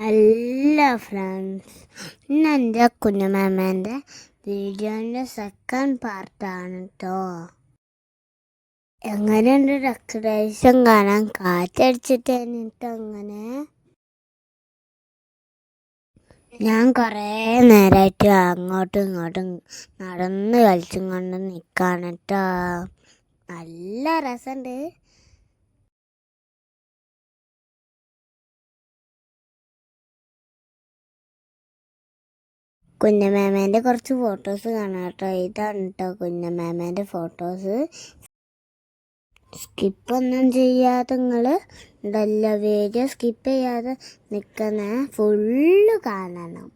Hello friends, ഇന്ന് എൻ്റെ കുഞ്ഞുമാമേൻ്റെ വീഡിയോൻ്റെ സെക്കൻഡ് പാർട്ടാണ് കേട്ടോ. എങ്ങനെയുണ്ട് ഡെക്കറേഷൻ കാണാൻ? കാറ്റടിച്ചിട്ട് കഴിഞ്ഞിട്ട് അങ്ങനെ ഞാൻ കുറേ നേരമായിട്ട് അങ്ങോട്ടും ഇങ്ങോട്ടും നടന്ന് കളിച്ചും കൊണ്ട് നിൽക്കാണ് കേട്ടോ. നല്ല രസമുണ്ട്. കുഞ്ഞമ്മേമേൻ്റെ കുറച്ച് ഫോട്ടോസ് കാണാം കേട്ടോ. ഇതാണ് കേട്ടോ കുഞ്ഞമ്മേമേൻ്റെ ഫോട്ടോസ്. സ്കിപ്പൊന്നും ചെയ്യാതെ നിങ്ങൾ ഉണ്ടല്ലോ, വീഡിയോ സ്കിപ്പ് ചെയ്യാതെ നിൽക്കുന്ന ഫുള്ള് കാണണം.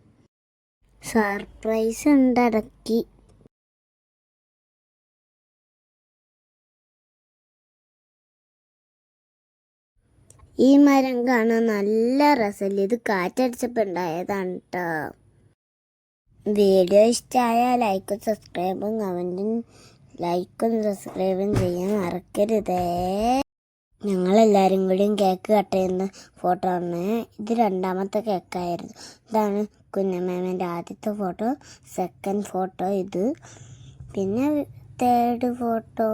സർപ്രൈസ് ഉണ്ട് ഇടയ്ക്ക്. ഈ മരം കാണാൻ നല്ല രസമില്ല. ഇത് കാറ്റടിച്ചപ്പോൾ ഉണ്ടായതാണ് കേട്ടോ. വീഡിയോ ഇഷ്ടമായ ലൈക്കും സബ്സ്ക്രൈബും കമൻറ്റും ചെയ്യാൻ മറക്കരുതേ. ഞങ്ങളെല്ലാവരും കൂടിയും കേക്ക് കട്ട് ചെയ്യുന്ന ഫോട്ടോ ആണ്. ഇത് രണ്ടാമത്തെ കേക്കായിരുന്നു. ഇതാണ് കുഞ്ഞമ്മേമേൻ്റെ ആദ്യത്തെ ഫോട്ടോ. സെക്കൻഡ് ഫോട്ടോ ഇത്. പിന്നെ തേർഡ് ഫോട്ടോ.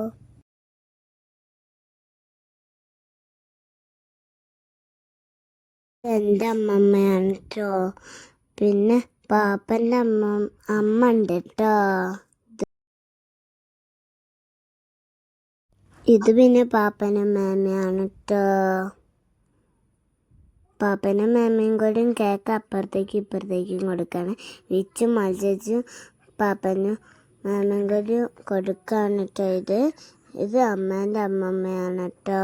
എൻ്റെ അമ്മമ്മയാണ് കേട്ടോ. പിന്നെ പാപ്പൻ്റെ അമ്മ ഉണ്ട് കേട്ടോ. ഇത് പിന്നെ പാപ്പനും മേമയാണ് കേട്ടോ. പാപ്പനും മേമയും കൂടിയും കേക്ക് അപ്പുറത്തേക്കും ഇപ്പുറത്തേക്കും കൊടുക്കുകയാണ്. വിച്ചും മത്സരിച്ചും പാപ്പനും മേമയും കൂടി കൊടുക്കുകയാണ് കേട്ടോ. ഇത് അമ്മേൻ്റെ അമ്മമ്മയാണ് കേട്ടോ.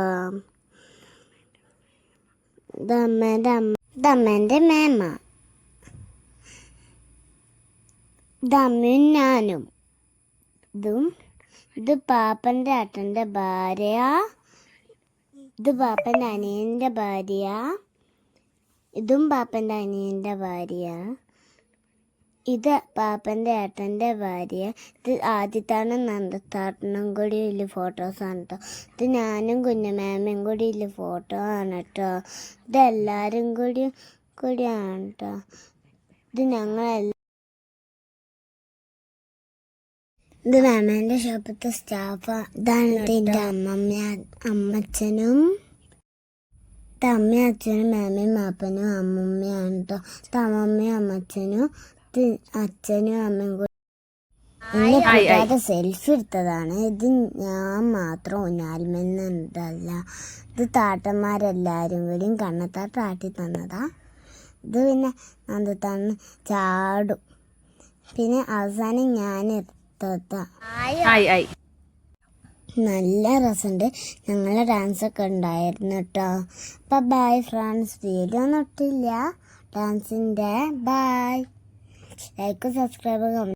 ഇതമ്മേൻ്റെ മേമ. ഇതമ്മയും ഞാനും. ഇത് പാപ്പൻ്റെ ഏട്ടൻ്റെ ഭാര്യ. ഇത് പാപ്പൻ്റെ അനിയൻ്റെ ഭാര്യ. ഇതും പാപ്പൻ്റെ അനിയൻ്റെ ഭാര്യ. ഇത് പാപ്പൻ്റെ ഏട്ടൻ്റെ ഭാര്യ. ഇത് ആദ്യത്താണ് നന്ദത്താട്ടനും കൂടി ഉള്ള ഫോട്ടോസാണ് കേട്ടോ. ഇത് ഞാനും കുഞ്ഞുമേമയും കൂടി ഉള്ള ഫോട്ടോ ആണ് കേട്ടോ. ഇതെല്ലാവരും കൂടിയാണ് കേട്ടോ. ഇത് ഞങ്ങളെല്ലാം. ഇത് മാമേൻ്റെ ഷോപ്പത്തെ സ്റ്റാഫ്. ഇതാണ് എൻ്റെ അമ്മച്ചനും. ഇത് അമ്മയും അച്ഛനും മാമയും മാപ്പനും അമ്മമ്മയാണ് കേട്ടോ. ഇത് അമ്മമ്മയും അമ്മച്ചനും. ഇത് അച്ഛനും അമ്മയും കൂടി എന്നെ കൂടാതെ സെൽഫി എടുത്തതാണ്. ഇത് ഞാൻ മാത്രം ഉന്നാൽമെന്നല്ല. ഇത് താട്ടന്മാരെല്ലാവരും കൂടിയും കണ്ണത്താട്ട് ആട്ടി തന്നതാ. ഇത് പിന്നെ നന്ദത്താന്ന് ചാടും. പിന്നെ അവസാനം ഞാൻ നല്ല രസമുണ്ട്. ഞങ്ങളെ ഡാൻസൊക്കെ ഉണ്ടായിരുന്നു കേട്ടോ. അപ്പം ബൈ ഫ്രണ്ട്സ്. വീഡിയോ ഒന്നും ഇട്ടില്ല ഡാൻസിൻ്റെ. ബൈ. Like subscribe